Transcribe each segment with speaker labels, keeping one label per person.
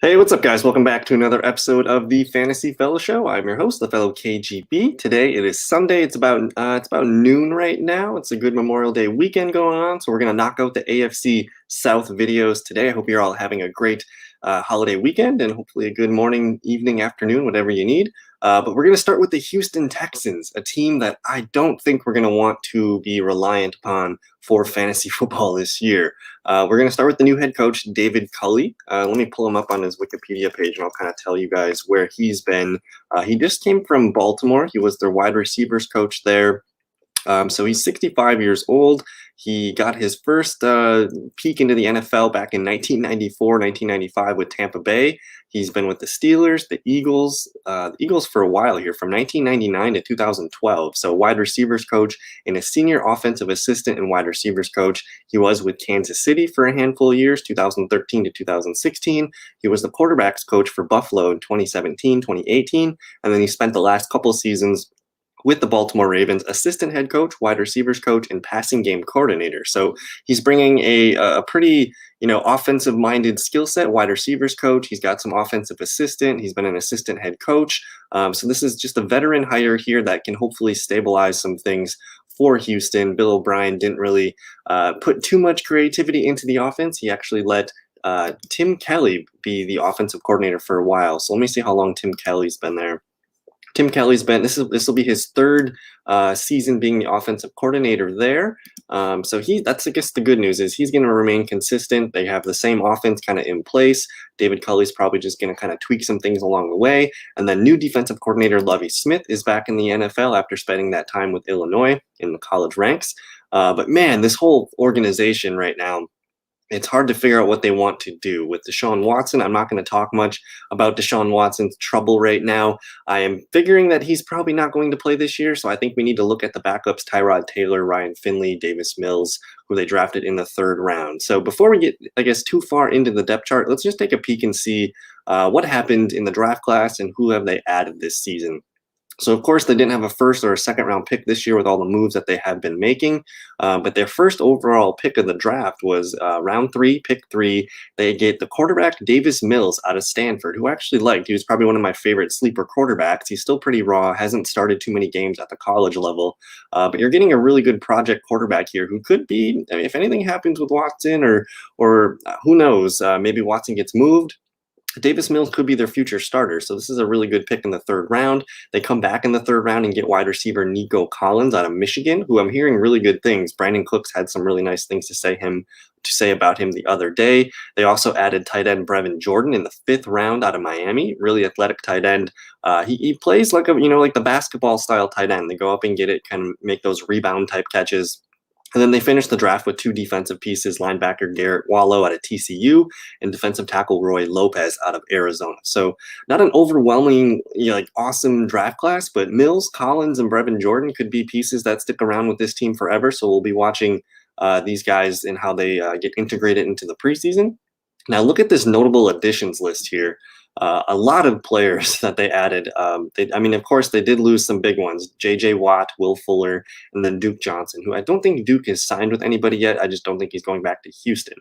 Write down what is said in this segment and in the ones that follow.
Speaker 1: Hey, what's up, guys? Welcome back to another episode of the Fantasy Fellow Show. I'm your host, the fellow KGB. Today it is Sunday. It's about noon right now. It's a good Memorial Day weekend going on, so we're gonna knock out the AFC South videos today. I hope you're all having a great holiday weekend and hopefully a good morning, evening, afternoon, whatever you need. But we're going to start with the Houston Texans, a team that I don't think we're going to want to be reliant upon for fantasy football this year. We're going to start with the new head coach, David Cully. Let me pull him up on his Wikipedia page and I'll kind of tell you guys where he's been. He just came from Baltimore. He was their wide receivers coach there. So he's 65 years old. He got his first peek into the NFL back in 1994, 1995 with Tampa Bay. He's been with the Steelers, the Eagles for a while here, from 1999 to 2012. So wide receivers coach and a senior offensive assistant and wide receivers coach. He was with Kansas City for a handful of years, 2013 to 2016. He was the quarterbacks coach for Buffalo in 2017, 2018. And then he spent the last couple seasons with the Baltimore Ravens, assistant head coach, wide receivers coach, and passing game coordinator. So he's bringing a pretty, offensive-minded skill set, wide receivers coach. He's got some offensive assistant. He's been an assistant head coach. So this is just a veteran hire here that can hopefully stabilize some things for Houston. Bill O'Brien didn't really put too much creativity into the offense. He actually let Tim Kelly be the offensive coordinator for a while. So let me see how long Tim Kelly's been there. Tim Kelly's been, this will be his third season being the offensive coordinator there. So that's, I guess, the good news is he's going to remain consistent. They have the same offense kind of in place. David Culley's probably just going to kind of tweak some things along the way. And then new defensive coordinator Lovie Smith is back in the NFL after spending that time with Illinois in the college ranks. But man, this whole organization right now, it's hard to figure out what they want to do with Desean Watson. I'm not going to talk much about Desean Watson's trouble right now. I am figuring that he's probably not going to play this year, so I think we need to look at the backups, Tyrod Taylor, Ryan Finley, Davis Mills, who they drafted in the third round. So before we get, I guess, too far into the depth chart, let's just take a peek and see what happened in the draft class and who have they added this season. So, of course, they didn't have a first or a second round pick this year with all the moves that they have been making. But their first overall pick of the draft was round 3, pick 3. They get the quarterback Davis Mills out of Stanford, who I actually liked. He was probably one of my favorite sleeper quarterbacks. He's still pretty raw, hasn't started too many games at the college level. But you're getting a really good project quarterback here who could be, if anything happens with Watson or who knows, maybe Watson gets moved. Davis Mills could be their future starter. So this is a really good pick in the third round. They come back in the third round and get wide receiver Nico Collins out of Michigan, who I'm hearing really good things. Brandon Cooks had some really nice things to say about him the other day. They also added tight end Brevin Jordan in the 5th round out of Miami, really athletic tight end. He plays like like the basketball style tight end. They go up and get it, kind of make those rebound type catches. And then they finished the draft with 2 defensive pieces, linebacker Garrett Wallow out of TCU and defensive tackle Roy Lopez out of Arizona. So not an overwhelming, awesome draft class, but Mills, Collins, and Brevin Jordan could be pieces that stick around with this team forever. So we'll be watching these guys and how they get integrated into the preseason. Now look at this notable additions list here. A lot of players that they added. Of course, they did lose some big ones. J.J. Watt, Will Fuller, and then Duke Johnson, who I don't think Duke has signed with anybody yet. I just don't think he's going back to Houston.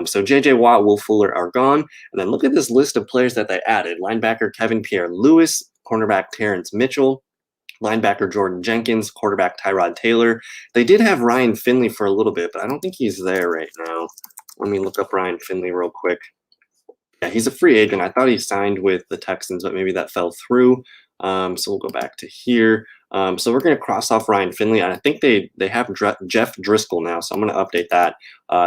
Speaker 1: So J.J. Watt, Will Fuller are gone. And then look at this list of players that they added. Linebacker Kevin Pierre-Louis, cornerback Terrence Mitchell, linebacker Jordan Jenkins, quarterback Tyrod Taylor. They did have Ryan Finley for a little bit, but I don't think he's there right now. Let me look up Ryan Finley real quick. Yeah, he's a free agent. I thought he signed with the Texans, but maybe that fell through. So we'll go back to here. So we're going to cross off Ryan Finley. And I think they have Jeff Driscoll now, so I'm going to update that.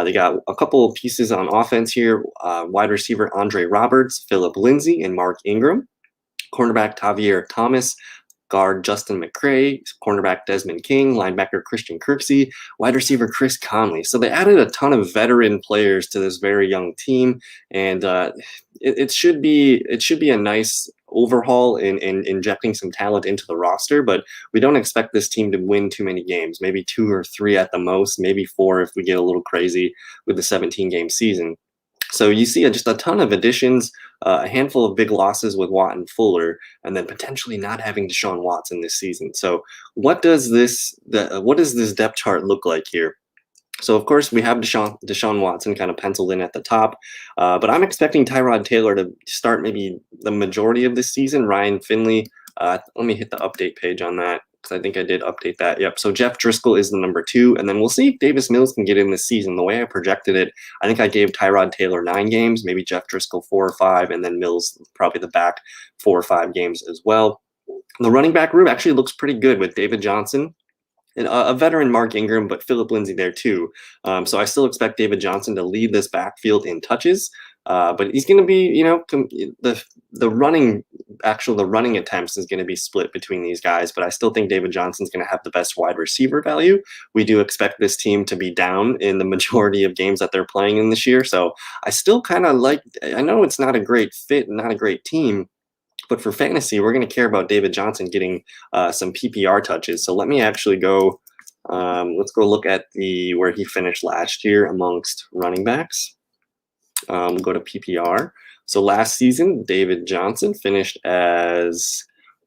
Speaker 1: They got a couple of pieces on offense here. Wide receiver Andre Roberts, Philip Lindsay, and Mark Ingram. Cornerback Tavier Thomas. Guard Justin McCray, cornerback Desmond King, linebacker Christian Kirksey, wide receiver Chris Conley. So they added a ton of veteran players to this very young team, and it should be a nice overhaul in injecting some talent into the roster. But we don't expect this team to win too many games, maybe 2 or 3 at the most, maybe 4 if we get a little crazy with the 17-game season. So you see just a ton of additions, a handful of big losses with Watt and Fuller, and then potentially not having Desean Watson this season. So what does this depth chart look like here? So, of course, we have Desean Watson kind of penciled in at the top, but I'm expecting Tyrod Taylor to start maybe the majority of this season. Ryan Finley, let me hit the update page on that because I think I did update that. Yep, so Jeff Driscoll is the number 2, and then we'll see if Davis Mills can get in this season. The way I projected it, I think I gave Tyrod Taylor 9 games, maybe Jeff Driscoll 4 or 5, and then Mills probably the back 4 or 5 games as well. The running back room actually looks pretty good with David Johnson, and a veteran Mark Ingram, but Phillip Lindsay there too. So I still expect David Johnson to lead this backfield in touches, but he's going to be, the running attempts is going to be split between these guys. But I still think David Johnson's going to have the best wide receiver value. We do expect this team to be down in the majority of games that they're playing in this year. So I still kind of like. I know it's not a great fit, not a great team. But for fantasy, we're going to care about David Johnson getting some PPR touches. So let me actually go. Let's go look at where he finished last year amongst running backs. We'll go to PPR. So last season, David Johnson finished as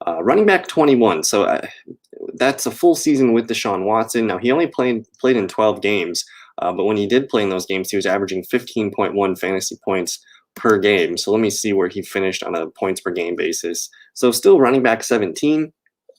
Speaker 1: running back 21. So that's a full season with Desean Watson. Now he only played in 12 games, but when he did play in those games, he was averaging 15.1 fantasy points per game. So let me see where he finished on a points per game basis. So still running back 17.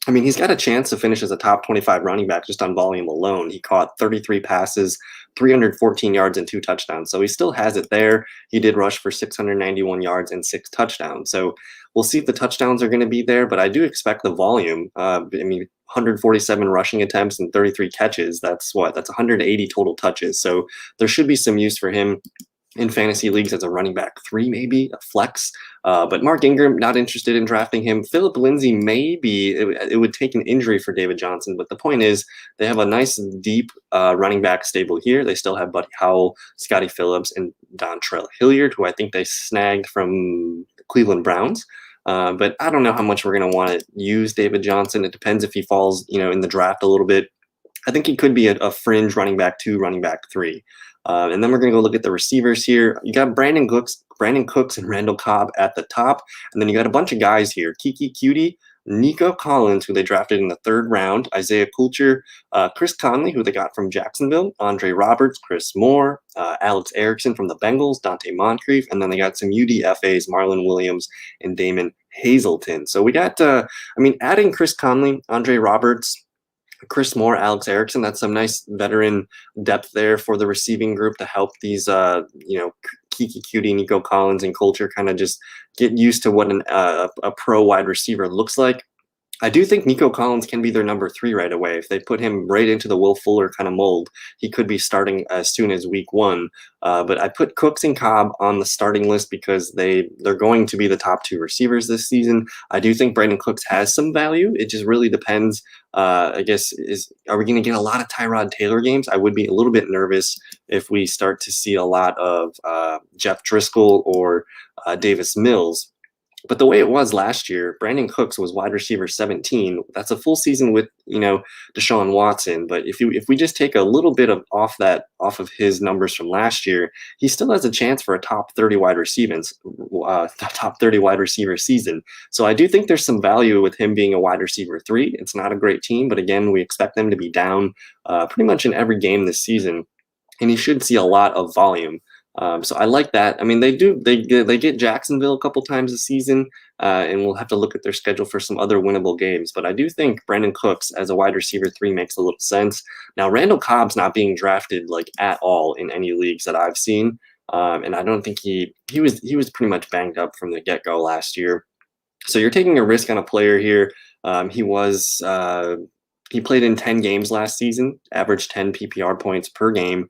Speaker 1: I mean, he's got a chance to finish as a top 25 running back just on volume alone. He caught 33 passes, 314 yards, and 2 touchdowns. So he still has it there. He did rush for 691 yards and 6 touchdowns. So we'll see if the touchdowns are going to be there, but I do expect the volume. 147 rushing attempts and 33 catches. That's 180 total touches. So there should be some use for him in fantasy leagues as a running back 3, maybe a flex. But Mark Ingram, not interested in drafting him. Phillip Lindsay, maybe it would take an injury for David Johnson. But the point is, they have a nice deep running back stable here. They still have Buddy Howell, Scotty Phillips, and Dontrell Hilliard, who I think they snagged from the Cleveland Browns. But I don't know how much we're going to want to use David Johnson. It depends if he falls, in the draft a little bit. I think he could be a fringe running back 2, running back 3. And then we're going to go look at the receivers here. You got Brandon Cooks and Randall Cobb at the top. And then you got a bunch of guys here. Kiki Cutie, Nico Collins, who they drafted in the 3rd round, Isaiah Coulter, Chris Conley, who they got from Jacksonville, Andre Roberts, Chris Moore, Alex Erickson from the Bengals, Dante Moncrief, and then they got some UDFAs, Marlon Williams and Damon Hazelton. So we got, adding Chris Conley, Andre Roberts, Chris Moore, Alex Erickson, that's some nice veteran depth there for the receiving group to help these, Kiki Cutie, Nico Collins, and Coulter kind of just get used to what a pro wide receiver looks like. I do think Nico Collins can be their number 3 right away. If they put him right into the Will Fuller kind of mold, he could be starting as soon as week 1. But I put Cooks and Cobb on the starting list because they're going to be the top 2 receivers this season. I do think Brandon Cooks has some value. It just really depends. Are we going to get a lot of Tyrod Taylor games? I would be a little bit nervous if we start to see a lot of Jeff Driscoll or Davis Mills. But the way it was last year, Brandon Cooks was wide receiver 17. That's a full season with, Desean Watson. But if we just take a little bit off of his numbers from last year, he still has a chance for a top 30 wide receiver season. So I do think there's some value with him being a wide receiver 3. It's not a great team, but again, we expect them to be down pretty much in every game this season, and he should see a lot of volume. So I like that. I mean, they get Jacksonville a couple times a season, and we'll have to look at their schedule for some other winnable games. But I do think Brandon Cooks as a wide receiver 3 makes a little sense. Now, Randall Cobb's not being drafted at all in any leagues that I've seen, and I don't think he was pretty much banged up from the get-go last year. So you're taking a risk on a player here. He played in 10 games last season, averaged 10 PPR points per game.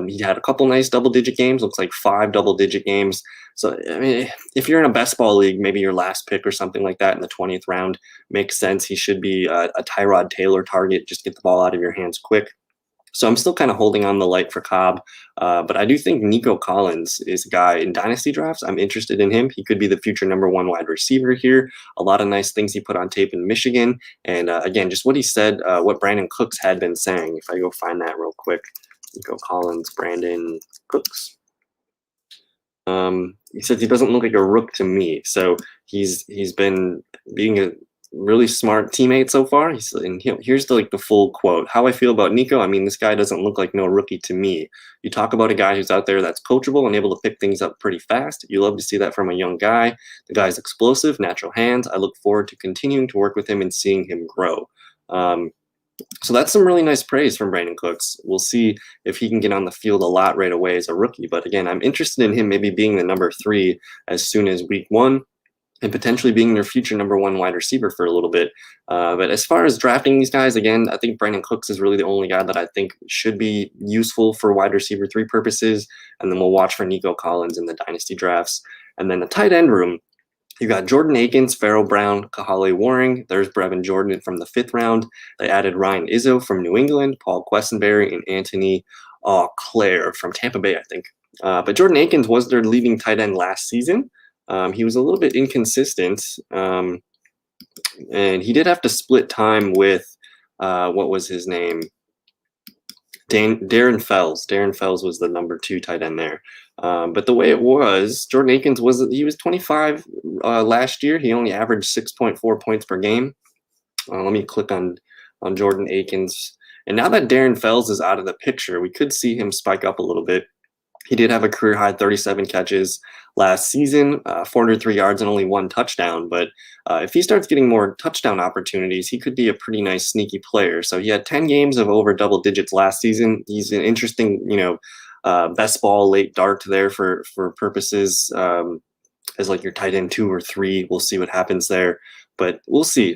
Speaker 1: He had a couple nice double-digit games, looks like 5 double-digit games. So, if you're in a best ball league, maybe your last pick or something like that in the 20th round makes sense. He should be a Tyrod Taylor target. Just get the ball out of your hands quick. So I'm still kind of holding on the light for Cobb, but I do think Nico Collins is a guy in dynasty drafts. I'm interested in him. He could be the future number 1 wide receiver here. A lot of nice things he put on tape in Michigan. And again, just what he said, what Brandon Cooks had been saying. If I go find that real quick, Nico Collins, Brandon Cooks. He says he doesn't look like a rook to me. So he's been being really smart teammate so far. Here's the full quote. How I feel about Nico. I mean, this guy doesn't look like no rookie to me. You talk about a guy who's out there that's coachable and able to pick things up pretty fast. You love to see that from a young guy. The guy's explosive, natural hands. I look forward to continuing to work with him and seeing him grow. So that's some really nice praise from Brandon Cooks. We'll see if he can get on the field a lot right away as a rookie. But again, I'm interested in him maybe being the number 3 as soon as week 1 and potentially being their future number 1 wide receiver for a little bit. But as far as drafting these guys, again, I think Brandon Cooks is really the only guy that I think should be useful for wide receiver 3 purposes. And then we'll watch for Nico Collins in the dynasty drafts. And then the tight end room, you got Jordan Akins, Pharaoh Brown, Kahale Warring. There's Brevin Jordan from the 5th round. They added Ryan Izzo from New England, Paul Quessenberry, and Anthony Claire from Tampa Bay, I think. But Jordan Akins was their leading tight end last season. He was a little bit inconsistent, and he did have to split time with, what was his name? Darren Fells. Darren Fells was the number 2 tight end there. But the way it was, Jordan Akins was 25 last year. He only averaged 6.4 points per game. Let me click on Jordan Akins. And now that Darren Fells is out of the picture, we could see him spike up a little bit. He did have a career high 37 catches last season, 403 yards and only 1 touchdown. But if he starts getting more touchdown opportunities, he could be a pretty nice sneaky player. So he had 10 games of over double digits last season. He's an interesting, best ball late dart there for purposes as like your tight end 2 or 3. We'll see what happens there, but we'll see.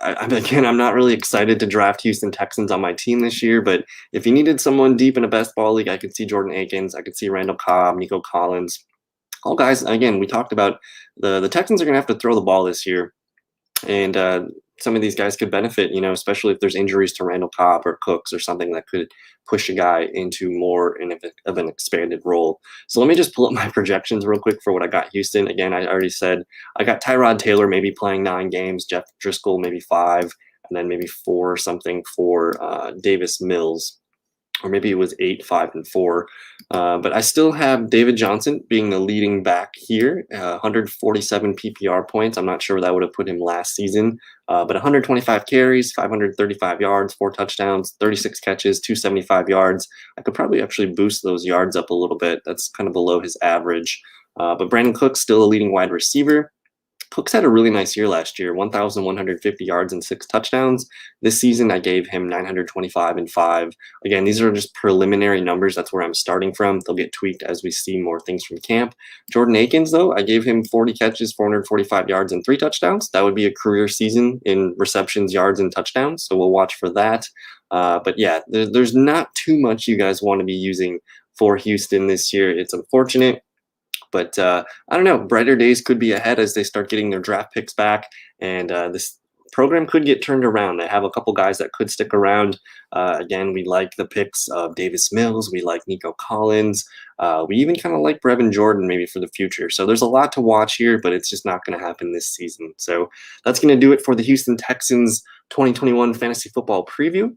Speaker 1: Again, I'm not really excited to draft Houston Texans on my team this year, but if you needed someone deep in a best ball league, I could see Jordan Akins. I could see Randall Cobb, Nico Collins. All guys, again, we talked about the Texans are going to have to throw the ball this year, and some of these guys could benefit, especially if there's injuries to Randall Cobb or Cooks or something that could push a guy into more of an expanded role. So let me just pull up my projections real quick for what I got Houston. Again, I already said I got Tyrod Taylor maybe playing 9 games, Jeff Driscoll maybe 5, and then maybe 4 or something for Davis Mills. Or maybe it was 8, 5, and 4. But I still have David Johnson being the leading back here, 147 PPR points. I'm not sure where that would have put him last season. But 125 carries, 535 yards, 4 touchdowns, 36 catches, 275 yards. I could probably actually boost those yards up a little bit. That's kind of below his average. But Brandon Cooks still a leading wide receiver. Cooks had a really nice year last year, 1,150 yards and 6 touchdowns. This season, I gave him 925 and 5. Again, these are just preliminary numbers. That's where I'm starting from. They'll get tweaked as we see more things from camp. Jordan Akins, though, I gave him 40 catches, 445 yards, and 3 touchdowns. That would be a career season in receptions, yards, and touchdowns. So we'll watch for that. But yeah, there's not too much you guys want to be using for Houston this year. It's unfortunate. But I don't know, brighter days could be ahead as they start getting their draft picks back, and this program could get turned around. They have a couple guys that could stick around. Again, we like the picks of Davis Mills. We like Nico Collins. We even kind of like Brevin Jordan maybe for the future. So there's a lot to watch here, but it's just not going to happen this season. So that's going to do it for the Houston Texans 2021 Fantasy Football Preview.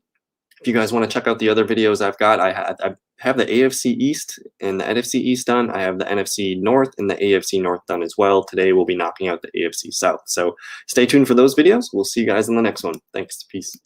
Speaker 1: If you guys want to check out the other videos I've got, I have the AFC East and the NFC East done. I have the NFC North and the AFC North done as well. Today we'll be knocking out the AFC South. So stay tuned for those videos. We'll see you guys in the next one. Thanks. Peace.